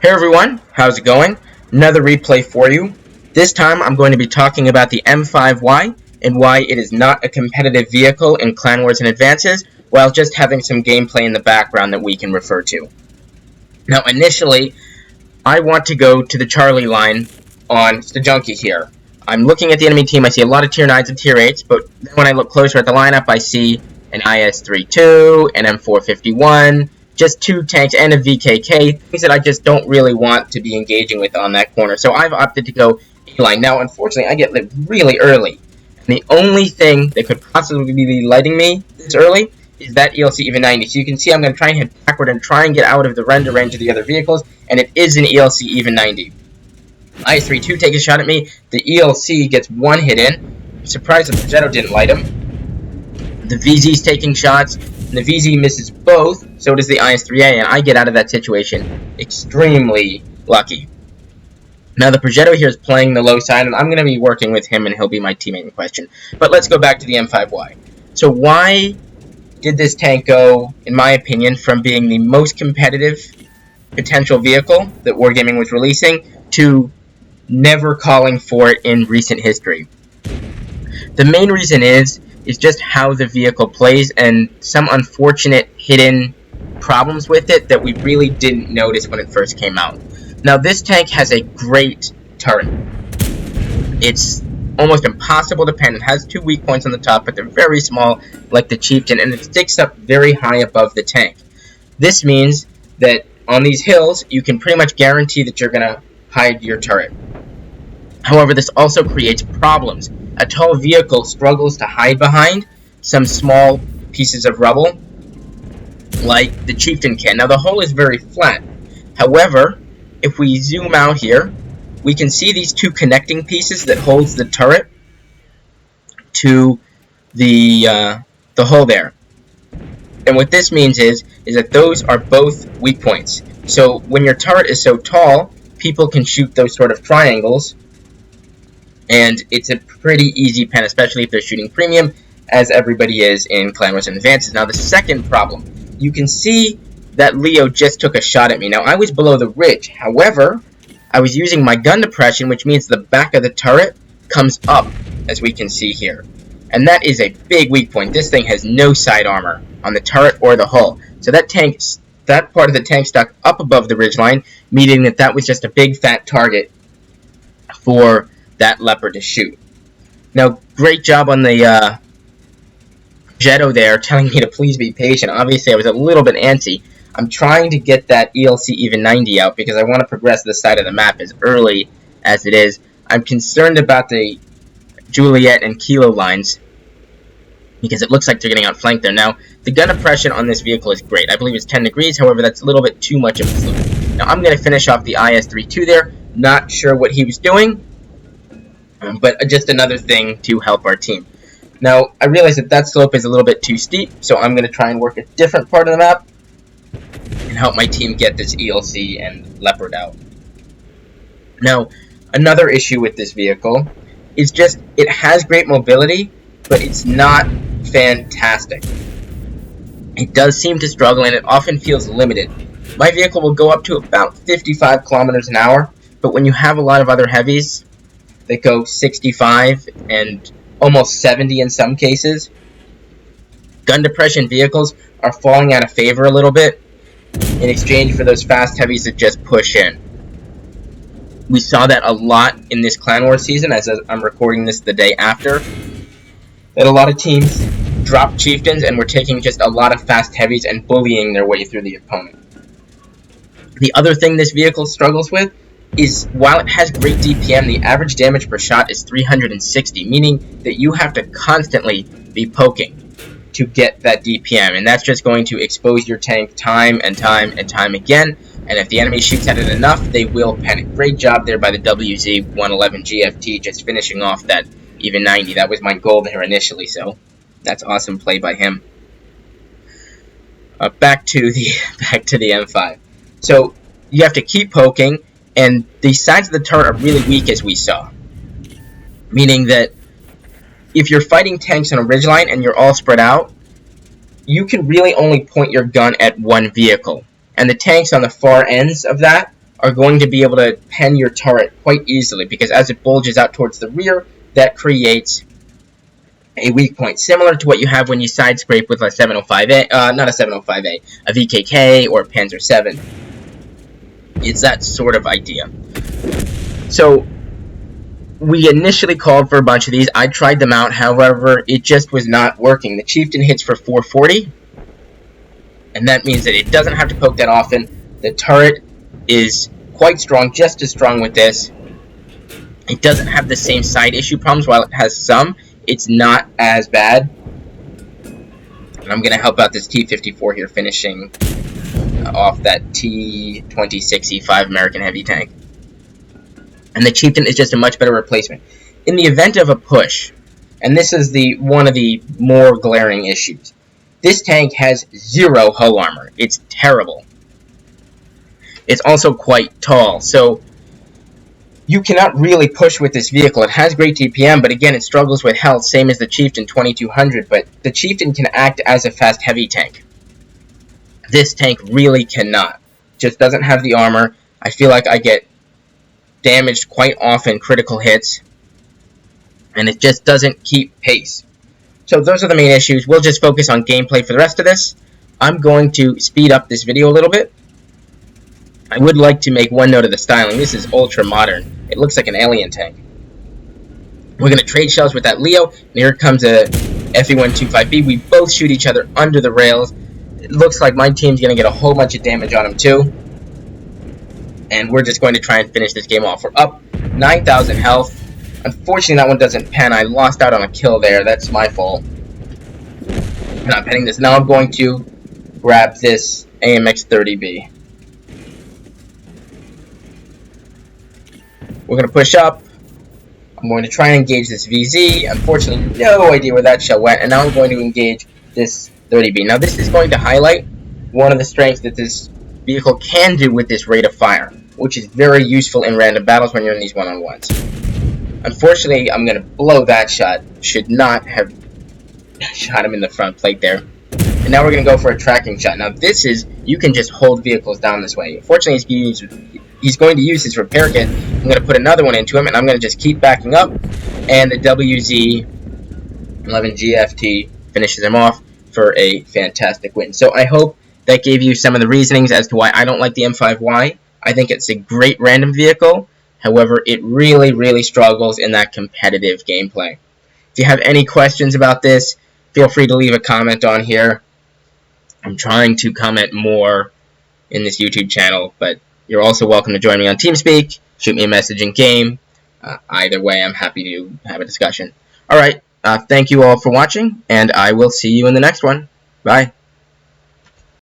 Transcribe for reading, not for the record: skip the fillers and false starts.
Hey everyone, how's it going? Another replay for you. This time I'm going to be talking about the M5Y and why it is not a competitive vehicle in Clan Wars and Advances, while just having some gameplay in the background that we can refer to. Now initially, I want to go to the Charlie line on Stajunki here. I'm looking at the enemy team, I see a lot of tier 9s and tier 8s, but then when I look closer at the lineup, I see an IS-32, an M451, just 2 tanks and a VKK, things that I just don't really want to be engaging with on that corner. So I've opted to go A-line. Now, unfortunately, I get lit really early. And the only thing that could possibly be lighting me this early is that ELC even 90. So you can see I'm going to try and head backward and try and get out of the render range of the other vehicles, and it is an ELC even 90. IS-32 takes a shot at me. The ELC gets one hit in. I'm surprised the Progetto didn't light him. The VZ's taking shots, and the VZ misses both, so does the IS-3A, and I get out of that situation extremely lucky. Now the Progetto here is playing the low side, and I'm going to be working with him, and he'll be my teammate in question. But let's go back to the M5Y. So why did this tank go, in my opinion, from being the most competitive potential vehicle that Wargaming was releasing to never calling for it in recent history? The main reason is just how the vehicle plays and some unfortunate hidden problems with it that we really didn't notice when it first came out. Now this tank has a great turret. It's almost impossible to pen. It has 2 weak points on the top, but they're very small, like the Chieftain, and it sticks up very high above the tank. This means that on these hills, you can pretty much guarantee that you're going to hide your turret. However, this also creates problems. A tall vehicle struggles to hide behind some small pieces of rubble, like the Chieftain can. Now, the hull is very flat. However, if we zoom out here, we can see these 2 connecting pieces that holds the turret to the hull there. And what this means is that those are both weak points. So when your turret is so tall, people can shoot those sort of triangles, and it's a pretty easy pen, especially if they're shooting premium, as everybody is in Clan Wars and Advances. Now the second problem, you can see that Leo just took a shot at me. Now I was below the ridge, however, I was using my gun depression, which means the back of the turret comes up, as we can see here. And that is a big weak point. This thing has no side armor on the turret or the hull. So that part of the tank stuck up above the ridgeline, meaning that that was just a big fat target for that Leopard to shoot. Now, great job on the Progetto there, telling me to please be patient. Obviously, I was a little bit antsy. I'm trying to get that ELC even 90 out because I want to progress this side of the map as early as it is. I'm concerned about the Juliet and Kilo lines because it looks like they're getting outflanked there. Now, the gun oppression on this vehicle is great. I believe it's 10 degrees, however, that's a little bit too much of a slope. Now, I'm going to finish off the IS-32 there. Not sure what he was doing, but just another thing to help our team. Now, I realize that slope is a little bit too steep, so I'm going to try and work a different part of the map and help my team get this ELC and Leopard out. Now, another issue with this vehicle is just it has great mobility, but it's not fantastic. It does seem to struggle, and it often feels limited. My vehicle will go up to about 55 kilometers an hour, but when you have a lot of other heavies that go 65 and almost 70 in some cases, gun depression vehicles are falling out of favor a little bit in exchange for those fast heavies that just push in. We saw that a lot in this Clan Wars season, as I'm recording this the day after, that a lot of teams dropped Chieftains and were taking just a lot of fast heavies and bullying their way through the opponent. The other thing this vehicle struggles with is, while it has great DPM, the average damage per shot is 360, meaning that you have to constantly be poking to get that DPM, and that's just going to expose your tank time and time and time again, and if the enemy shoots at it enough, they will panic. Great job there by the WZ-111 GFT, just finishing off that even 90. That was my goal there initially, so that's awesome play by him. Back to the M5. So you have to keep poking, and the sides of the turret are really weak, as we saw, meaning that if you're fighting tanks on a ridgeline and you're all spread out, you can really only point your gun at one vehicle. And the tanks on the far ends of that are going to be able to pen your turret quite easily, because as it bulges out towards the rear, that creates a weak point, similar to what you have when you side scrape with a 705A, not a 705A, a VKK or a Panzer 7. It's that sort of idea. So, we initially called for a bunch of these. I tried them out, however, it just was not working. The Chieftain hits for 440, and that means that it doesn't have to poke that often. The turret is quite strong, just as strong with this. It doesn't have the same side issue problems. While it has some, it's not as bad. And I'm going to help out this T-54 here, finishing off that T-26E5 American heavy tank. And the Chieftain is just a much better replacement. In the event of a push, and this is one of the more glaring issues, this tank has 0 hull armor. It's terrible. It's also quite tall, so you cannot really push with this vehicle. It has great TPM, but again, it struggles with health, same as the Chieftain 2200, but the Chieftain can act as a fast heavy tank. This tank really cannot. Just doesn't have the armor. I feel like I get damaged quite often, critical hits, and it just doesn't keep pace. So those are the main issues. We'll just focus on gameplay for the rest of this. I'm going to speed up this video a little bit. I would like to make one note of the styling. This is ultra modern. It looks like an alien tank. We're going to trade shells with that Leo, and here comes a FE125B. We both shoot each other under the rails. It looks like my team's going to get a whole bunch of damage on him too. And we're just going to try and finish this game off. We're up 9,000 health. Unfortunately, that one doesn't pen. I lost out on a kill there. That's my fault. I'm not penning this. Now I'm going to grab this AMX-30B. We're going to push up. I'm going to try and engage this VZ. Unfortunately, no idea where that shell went. And now I'm going to engage this 30B. Now, this is going to highlight one of the strengths that this vehicle can do with this rate of fire, which is very useful in random battles when you're in these one-on-ones. Unfortunately, I'm going to blow that shot. Should not have shot him in the front plate there. And now we're going to go for a tracking shot. Now, this is, you can just hold vehicles down this way. Fortunately, he's going to use his repair kit. I'm going to put another one into him, and I'm going to just keep backing up. And the WZ-11GFT finishes him off for a fantastic win. So I hope that gave you some of the reasonings as to why I don't like the M5Y. I think it's a great random vehicle. However, it really, really struggles in that competitive gameplay. If you have any questions about this, feel free to leave a comment on here. I'm trying to comment more in this YouTube channel, but you're also welcome to join me on TeamSpeak. Shoot me a message in game. Either way, I'm happy to have a discussion. Alright, thank you all for watching, and I will see you in the next one. Bye.